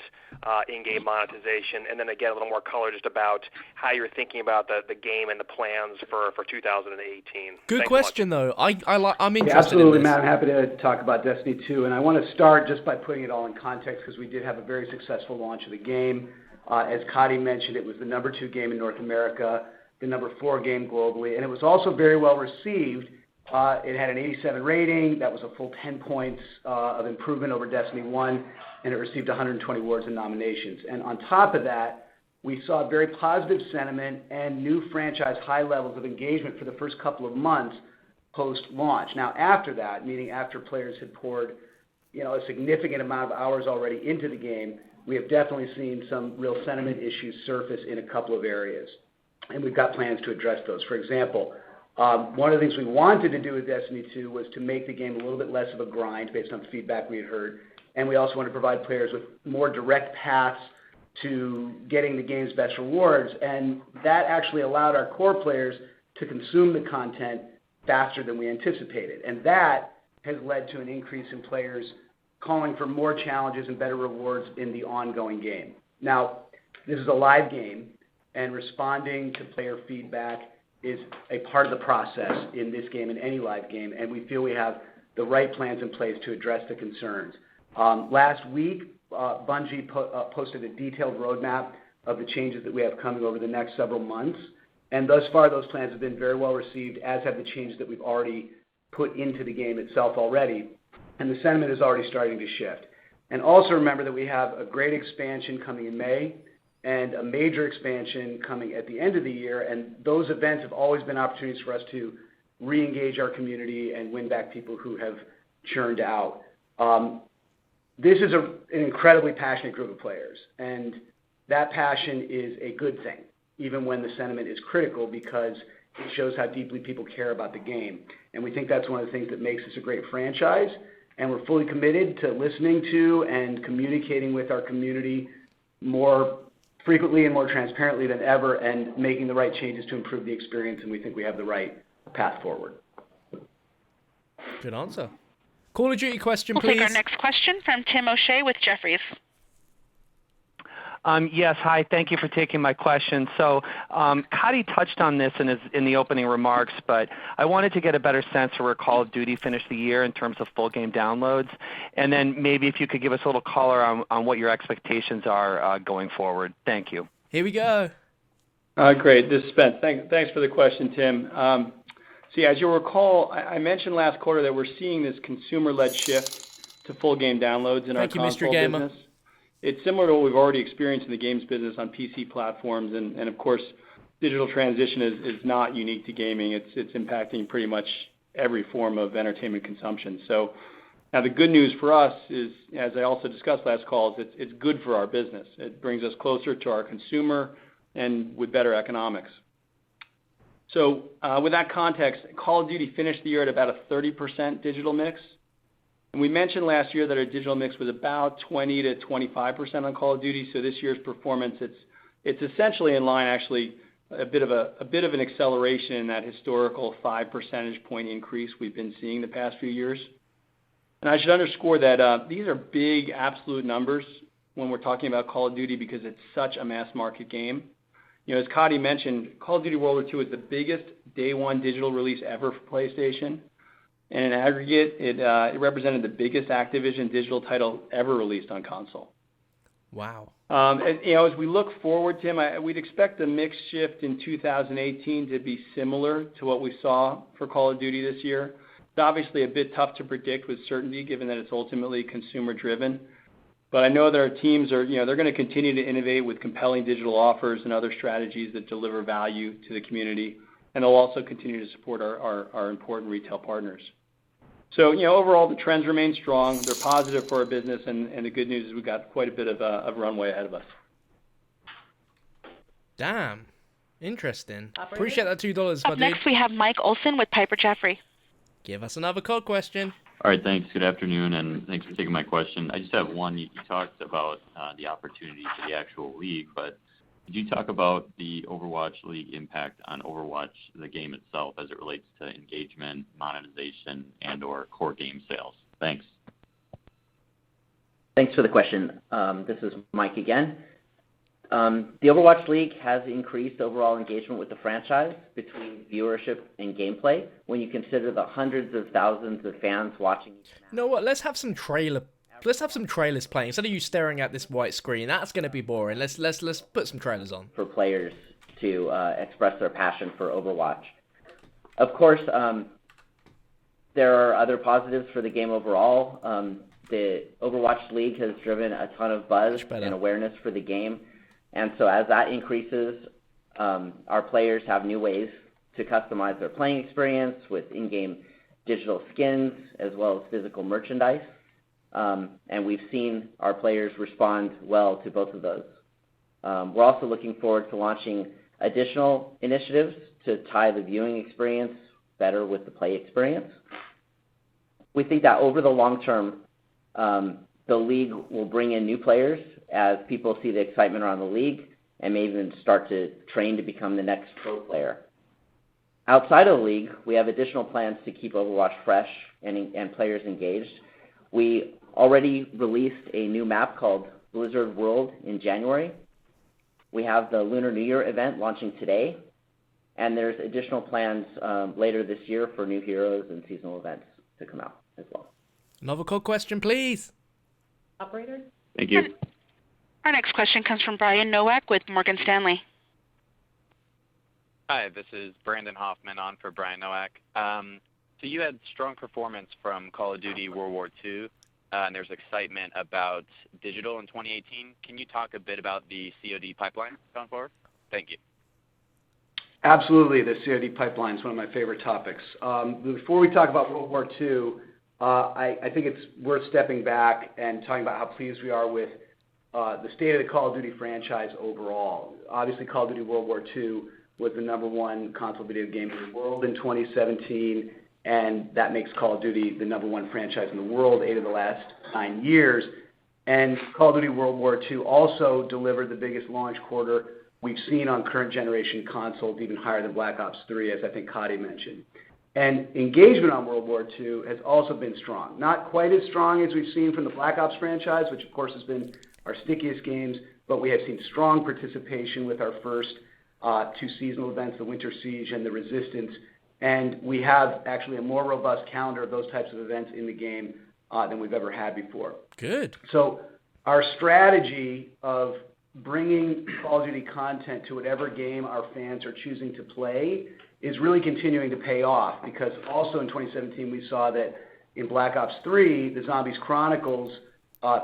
in-game monetization, and then again a little more color just about how you're thinking about the game and the plans for 2018? Good Thanks question though. I'm interested. Yeah, absolutely, in this. Matt. I'm happy to talk about Destiny 2, and I want to start just by putting it all in context because we did have a very successful launch of the game. As Cody mentioned, it was the #2 game in North America, the #4 game globally, and it was also very well received. It had an 87 rating. That was a full 10 points of improvement over Destiny 1, and it received 120 awards and nominations. And on top of that, we saw very positive sentiment and new franchise high levels of engagement for the first couple of months post-launch. Now, after that, meaning after players had poured a significant amount of hours already into the game, we have definitely seen some real sentiment issues surface in a couple of areas, and we've got plans to address those. For example, one of the things we wanted to do with Destiny 2 was to make the game a little bit less of a grind based on feedback we had heard, and we also wanted to provide players with more direct paths to getting the game's best rewards, and that actually allowed our core players to consume the content faster than we anticipated, and that has led to an increase in players calling for more challenges and better rewards in the ongoing game. Now, this is a live game, and responding to player feedback is a part of the process in this game and any live game, and we feel we have the right plans in place to address the concerns. Last week, Bungie posted a detailed roadmap of the changes that we have coming over the next several months, and thus far those plans have been very well received, as have the changes that we've already put into the game itself already, and the sentiment is already starting to shift. And also remember that we have a great expansion coming in May, and a major expansion coming at the end of the year, and those events have always been opportunities for us to re-engage our community and win back people who have churned out. This is an incredibly passionate group of players, and that passion is a good thing, even when the sentiment is critical, because it shows how deeply people care about the game. And we think that's one of the things that makes this a great franchise, and we're fully committed to listening to and communicating with our community more frequently and more transparently than ever, and making the right changes to improve the experience, and we think we have the right path forward. Good answer. Call of Duty question, please. We'll take our next question from Tim O'Shea with Jefferies. Yes, hi. Thank you for taking my question. So, Cody touched on this in the opening remarks, but I wanted to get a better sense of where Call of Duty finished the year in terms of full game downloads, and then maybe if you could give us a little color on what your expectations are going forward. Thank you. Here we go. Great. This is Spence. Thanks for the question, Tim. See, as you'll recall, I mentioned last quarter that we're seeing this consumer-led shift to full game downloads in our console business. It's similar to what we've already experienced in the games business on PC platforms, and of course, digital transition is not unique to gaming. It's impacting pretty much every form of entertainment consumption. So Now, the good news for us is, as I also discussed last call, is it's good for our business. It brings us closer to our consumer and with better economics. So with that context, Call of Duty finished the year at about a 30% digital mix. And we mentioned last year that our digital mix was about 20 to 25% on Call of Duty. So this year's performance, it's essentially in line, actually, a bit of an acceleration in that historical 5 percentage point increase we've been seeing the past few years. And I should underscore that these are big absolute numbers when we're talking about Call of Duty because it's such a mass market game. You know, as Cody mentioned, Call of Duty World War II is the biggest day one digital release ever for PlayStation. And in aggregate, it represented the biggest Activision digital title ever released on console. Wow. And, you know, as we look forward, Tim, we'd expect the mix shift in 2018 to be similar to what we saw for Call of Duty this year. It's obviously a bit tough to predict with certainty given that it's ultimately consumer driven. But I know that our teams are, you know, they're going to continue to innovate with compelling digital offers and other strategies that deliver value to the community. And they'll also continue to support our important retail partners. So, you know, overall, the trends remain strong. They're positive for our business. And the good news is we've got quite a bit of runway ahead of us. Damn. Interesting. Operator? Appreciate that $2, Up next, we have Mike Olson with Piper Jaffray. Give us another code question. All right, thanks. Good afternoon, and thanks for taking my question. I just have one. You talked about the opportunity for the actual league, but could you talk about the Overwatch League impact on Overwatch, the game itself, as it relates to engagement, monetization, and/or core game sales? Thanks. Thanks for the question. This is Mike again. The Overwatch League has increased overall engagement with the franchise between viewership and gameplay when you consider the hundreds of thousands of fans watching. You know what? Let's have some trailers playing instead of you staring at this white screen. That's going to be boring. Let's put some trailers on For players to express their passion for Overwatch. Of course, there are other positives for the game overall. The Overwatch League has driven a ton of buzz and awareness for the game. And so as that increases, our players have new ways to customize their playing experience with in-game digital skins as well as physical merchandise. And we've seen our players respond well to both of those. We're also looking forward to launching additional initiatives to tie the viewing experience better with the play experience. We think that over the long term, the league will bring in new players as people see the excitement around the league and may even start to train to become the next pro player. Outside of the league, we have additional plans to keep Overwatch fresh and players engaged. We already released a new map called Blizzard World in January. We have the Lunar New Year event launching today, and there's additional plans later this year for new heroes and seasonal events to come out as well. Another code question, please. Operator? Thank you. Our next question comes from Brian Nowak with Morgan Stanley. Hi, this is Brandon Hoffman on for Brian Nowak. So you had strong performance from Call of Duty World War II, and there's excitement about digital in 2018. Can you talk a bit about the COD pipeline going forward? Thank you. Absolutely. The COD pipeline is one of my favorite topics. Before we talk about World War II, I think it's worth stepping back and talking about how pleased we are with the state of the Call of Duty franchise overall. Obviously, Call of Duty World War II was the #1 console video game in the world in 2017, and that makes Call of Duty the #1 franchise in the world 8 of the last 9 years. And Call of Duty World War II also delivered the biggest launch quarter we've seen on current generation consoles, even higher than Black Ops 3, as I think Cody mentioned. And engagement on World War II has also been strong. Not quite as strong as we've seen from the Black Ops franchise, which of course has been our stickiest games, but we have seen strong participation with our first 2 seasonal events, the Winter Siege and the Resistance. And we have actually a more robust calendar of those types of events in the game than we've ever had before. Good. So our strategy of bringing Call of Duty content to whatever game our fans are choosing to play is really continuing to pay off, because also in 2017 we saw that in Black Ops 3, the Zombies Chronicles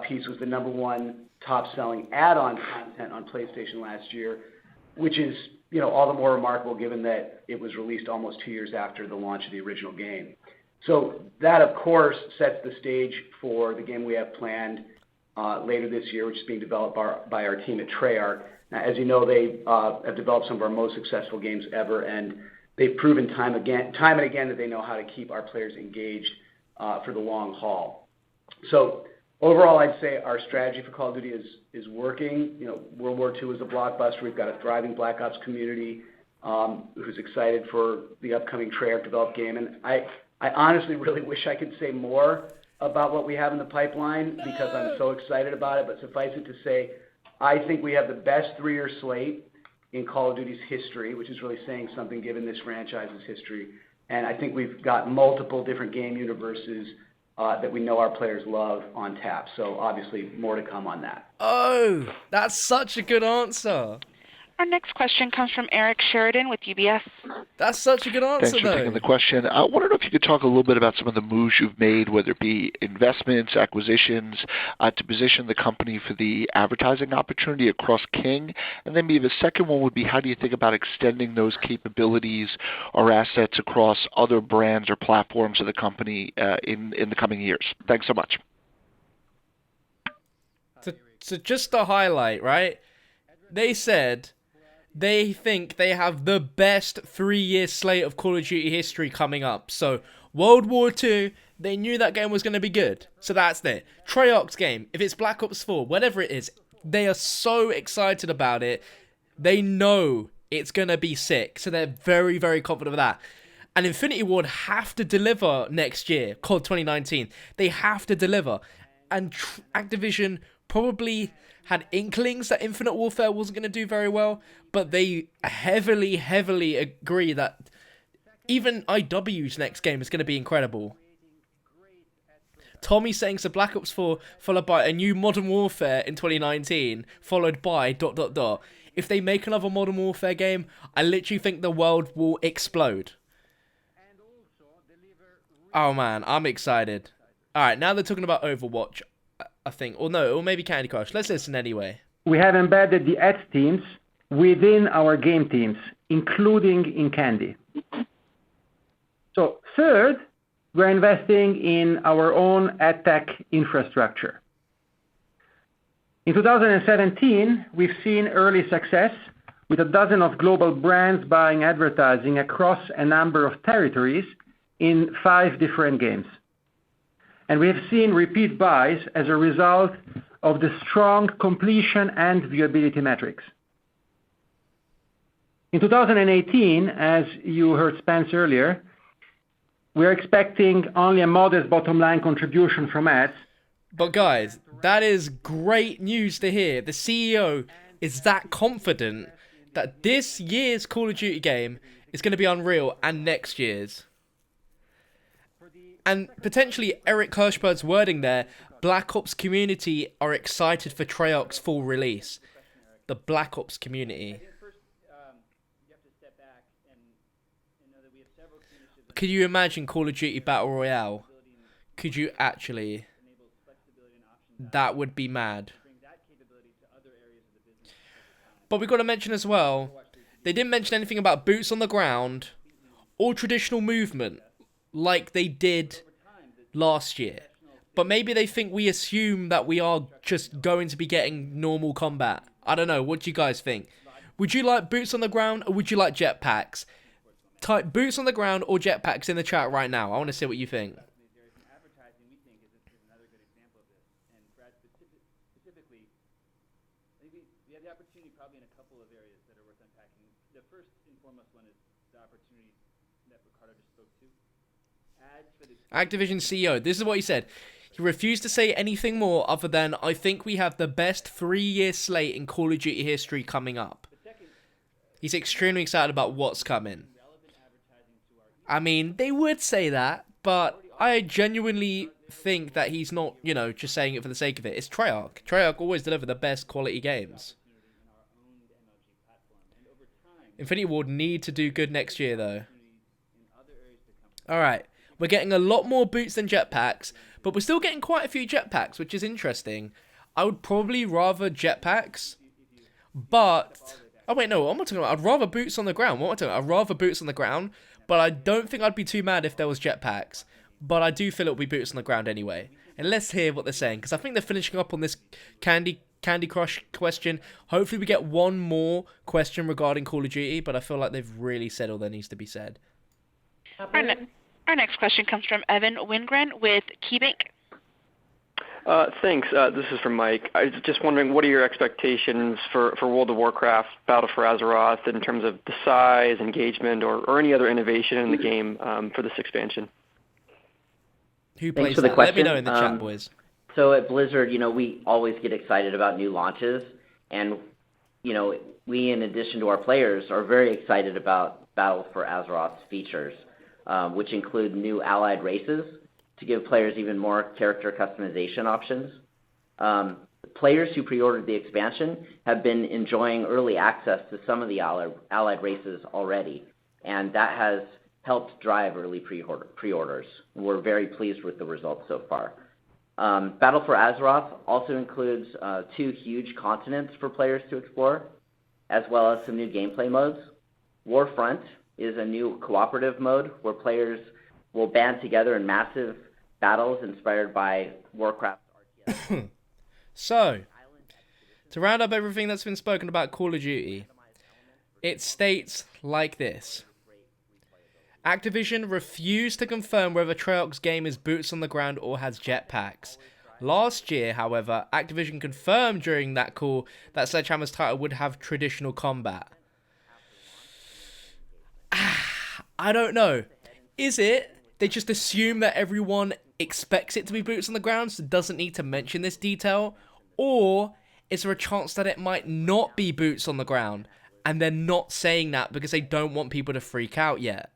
piece was the #1 top-selling add-on content on PlayStation last year, which is, you know, all the more remarkable given that it was released almost 2 years after the launch of the original game. So that, of course, sets the stage for the game we have planned later this year, which is being developed by our team at Treyarch. Now, as you know, they have developed some of our most successful games ever, and they've proven time and again that they know how to keep our players engaged for the long haul. So overall, I'd say our strategy for Call of Duty is working. You know, World War II is a blockbuster. We've got a thriving Black Ops community who's excited for the upcoming Treyarch-developed game. And I honestly really wish I could say more about what we have in the pipeline because I'm so excited about it. But suffice it to say, I think we have the best 3-year slate in Call of Duty's history, which is really saying something given this franchise's history. And I think we've got multiple different game universes that we know our players love on tap. So obviously more to come on that. Oh, that's such a good answer. Our next question comes from Eric Sheridan with UBS. That's such a good answer, Thanks for taking the question. I wondered if you could talk a little bit about some of the moves you've made, whether it be investments, acquisitions, to position the company for the advertising opportunity across King. And then maybe the second one would be, how do you think about extending those capabilities or assets across other brands or platforms of the company in the coming years? Thanks so much. So just to highlight, right? They said they think they have the best 3-year slate of Call of Duty history coming up. So World War II, they knew that game was going to be good. So that's it. Treyarch's game, if it's Black Ops 4, whatever it is, they are so excited about it. They know it's going to be sick. So they're very, very confident of that. And Infinity Ward have to deliver next year, COD 2019. They have to deliver. And Activision probably had inklings that Infinite Warfare wasn't going to do very well, but they heavily, heavily agree that even IW's next game is going to be incredible. Tommy's saying so Black Ops 4 followed by a new Modern Warfare in 2019, followed by ... If they make another Modern Warfare game, I literally think the world will explode. Oh man, I'm excited. Alright, now they're talking about Overwatch, I think. Or no, or maybe Candy Crush. Let's listen anyway. We have embedded the ads teams within our game teams, including in Candy. So third, we're investing in our own ad tech infrastructure. In 2017, we've seen early success with a dozen of global brands buying advertising across a number of territories in 5 different games. And we have seen repeat buys as a result of the strong completion and viewability metrics. In 2018, as you heard Spence earlier, we're expecting only a modest bottom line contribution from ads. But guys, that is great news to hear. The CEO is that confident that this year's Call of Duty game is going to be unreal and next year's. And potentially Eric Hirschberg's wording there, Black Ops community are excited for Treyarch's full release. The Black Ops community. Could you imagine Call of Duty Battle Royale? Could you actually? That would be mad. But we've got to mention as well, they didn't mention anything about boots on the ground or traditional movement like they did last year. But maybe they think we assume that we are just going to be getting normal combat. I don't know. What do you guys think? Would you like boots on the ground or would you like jetpacks? Type boots on the ground or jetpacks in the chat right now. I want to see what you think. Activision CEO, this is what he said. He refused to say anything more other than, I think we have the best 3-year slate in Call of Duty history coming up. He's extremely excited about what's coming. I mean, they would say that, but I genuinely think that he's not, just saying it for the sake of it. It's Treyarch. Treyarch always deliver the best quality games. Infinity Ward need to do good next year, though. Alright. We're getting a lot more boots than jetpacks, but we're still getting quite a few jetpacks, which is interesting. I would probably rather jetpacks, but... Oh, wait, no, what am I talking about? I'd rather boots on the ground. What am I talking about? I'd rather boots on the ground, but I don't think I'd be too mad if there was jetpacks. but I do feel it'll be boots on the ground anyway. And let's hear what they're saying, because I think they're finishing up on this Candy Crush question. Hopefully we get one more question regarding Call of Duty, but I feel like they've really said all that needs to be said. Our next question comes from Evan Wingren with KeyBank. Thanks. This is from Mike. I was just wondering, what are your expectations for World of Warcraft Battle for Azeroth in terms of the size, engagement, or any other innovation in the game for this expansion? Who Thanks plays for the that? question. Let me know in the chat, boys. So at Blizzard, we always get excited about new launches, and we, in addition to our players, are very excited about Battle for Azeroth's features, which include new allied races to give players even more character customization options. Players who pre-ordered the expansion have been enjoying early access to some of the allied races already, and that has helped drive early pre-orders. We're very pleased with the results so far. Battle for Azeroth also includes 2 huge continents for players to explore, as well as some new gameplay modes. Warfront is a new cooperative mode where players will band together in massive battles inspired by Warcraft RTS. So, to round up everything that's been spoken about Call of Duty, it states like this. Activision refused to confirm whether Treyarch's game is boots on the ground or has jetpacks. Last year, however, Activision confirmed during that call that Sledgehammer's title would have traditional combat. I don't know. Is it they just assume that everyone expects it to be boots on the ground, so doesn't need to mention this detail? Or is there a chance that it might not be boots on the ground, and they're not saying that because they don't want people to freak out yet?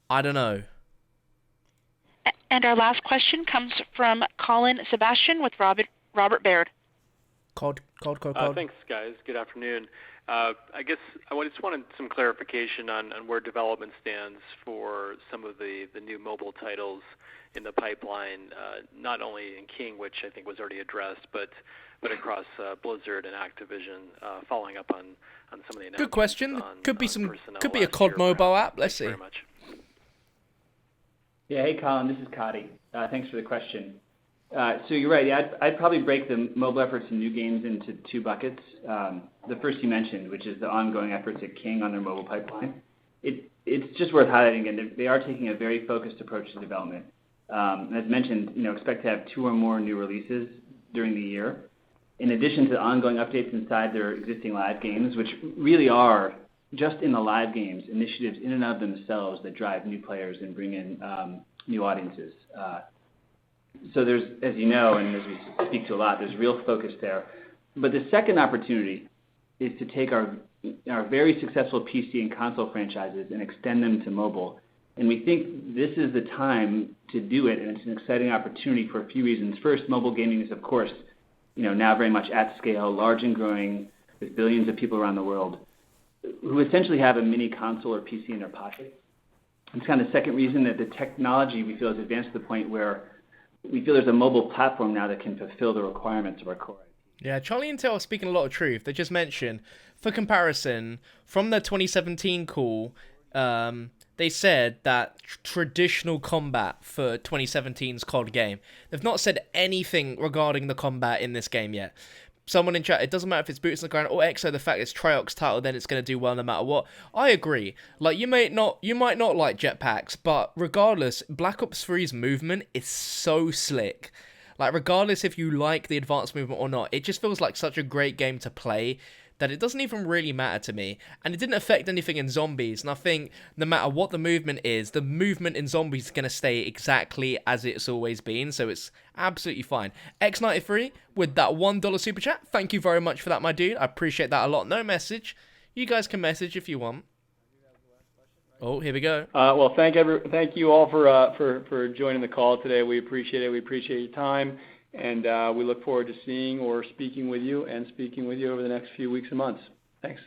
I don't know. And our last question comes from Colin Sebastian with Robert Baird. Cod. Thanks, guys. Good afternoon. I guess I just wanted some clarification on where development stands for some of the new mobile titles in the pipeline, not only in King, which I think was already addressed, but across Blizzard and Activision, following up on some of the announcements. Good question. Could be a COD mobile app. Let's see. Very much. Yeah, hey Colin, this is Cody. Thanks for the question. So you're right. Yeah, I'd probably break the mobile efforts in new games into 2 buckets. The first you mentioned, which is the ongoing efforts at King on their mobile pipeline. It's just worth highlighting, and they are taking a very focused approach to development. As mentioned, expect to have 2 or more new releases during the year, in addition to ongoing updates inside their existing live games, which really are, just in the live games, initiatives in and of themselves that drive new players and bring in new audiences. So there's, as you know, and as we speak to a lot, there's real focus there. But the second opportunity is to take our very successful PC and console franchises and extend them to mobile. And we think this is the time to do it, and it's an exciting opportunity for a few reasons. First, mobile gaming is, of course, now very much at scale, large and growing, with billions of people around the world who essentially have a mini console or PC in their pocket. It's kind of the second reason that the technology, we feel, has advanced to the point where we feel there's a mobile platform now that can fulfill the requirements of our core. Yeah, Charlie and Intel are speaking a lot of truth. They just mentioned, for comparison, from the 2017 call, they said that traditional combat for 2017's COD game. They've not said anything regarding the combat in this game yet. Someone in chat, it doesn't matter if it's boots on the ground or EXO, the fact it's Treyarch's title, then it's going to do well no matter what. I agree. Like, you might not like jetpacks, but regardless, Black Ops 3's movement is so slick. Like, regardless if you like the advanced movement or not, it just feels like such a great game to play that it doesn't even really matter to me. And it didn't affect anything in Zombies, and I think no matter what the movement is, the movement in Zombies is going to stay exactly as it's always been, so it's absolutely fine. X93 with that $1 super chat. Thank you very much for that, my dude. I appreciate that a lot. No message. You guys can message if you want. Oh, here we go. Well, thank you all for joining the call today. We appreciate it. We appreciate your time, and we look forward to seeing or speaking with you over the next few weeks and months. Thanks.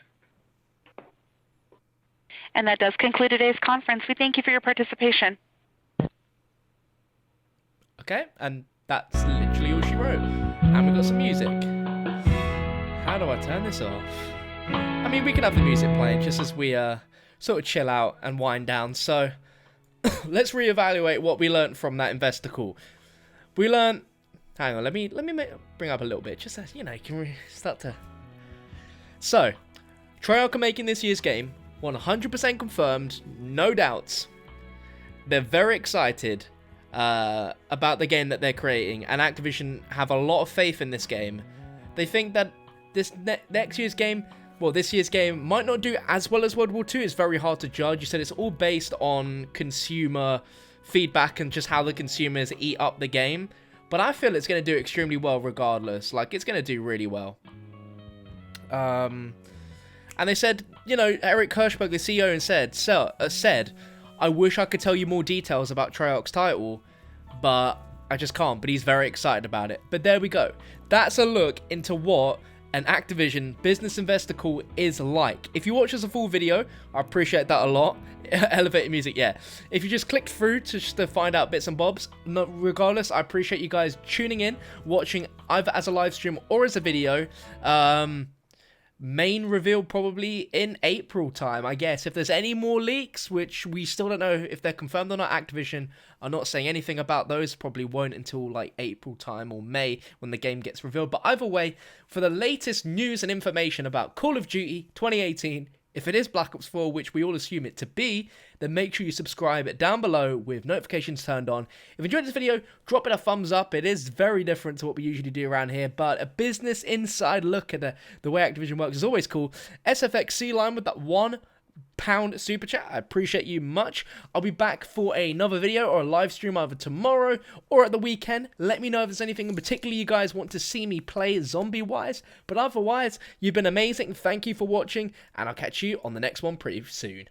And that does conclude today's conference. We thank you for your participation. Okay, and that's literally all she wrote. And we've got some music. How do I turn this off? I mean, we could have the music playing just as we sort of chill out and wind down. So let's reevaluate what we learned from that investor call. We learned. Hang on, let me bring up a little bit, just so can we start to. So, Treyarch are making this year's game, 100% confirmed, no doubts. They're very excited about the game that they're creating, and Activision have a lot of faith in this game. They think that this year's game might not do as well as World War II. It's very hard to judge. You said it's all based on consumer feedback and just how the consumers eat up the game. But I feel it's going to do extremely well regardless. Like, it's going to do really well. And they said, Eric Hirschberg, the CEO, said, I wish I could tell you more details about Treyarch's title, but I just can't. But he's very excited about it. But there we go. That's a look into what an Activision business investor call is like. If you watch as a full video, I appreciate that a lot. Elevator music, yeah. If you just clicked through to find out bits and bobs, regardless, I appreciate you guys tuning in, watching either as a live stream or as a video. Main reveal probably in April time, I guess. If there's any more leaks, which we still don't know if they're confirmed or not, Activision are not saying anything about those. Probably won't until like April time or May when the game gets revealed. But either way, for the latest news and information about Call of Duty 2018, if it is Black Ops 4, which we all assume it to be, then make sure you subscribe down below with notifications turned on. If you enjoyed this video, drop it a thumbs up. It is very different to what we usually do around here, but a business inside look at the way Activision works is always cool. SFXC line with that £1 super chat. I appreciate you much. I'll be back for another video or a live stream either tomorrow or at the weekend. Let me know if there's anything in particular you guys want to see me play zombie-wise. But otherwise, you've been amazing. Thank you for watching, and I'll catch you on the next one pretty soon.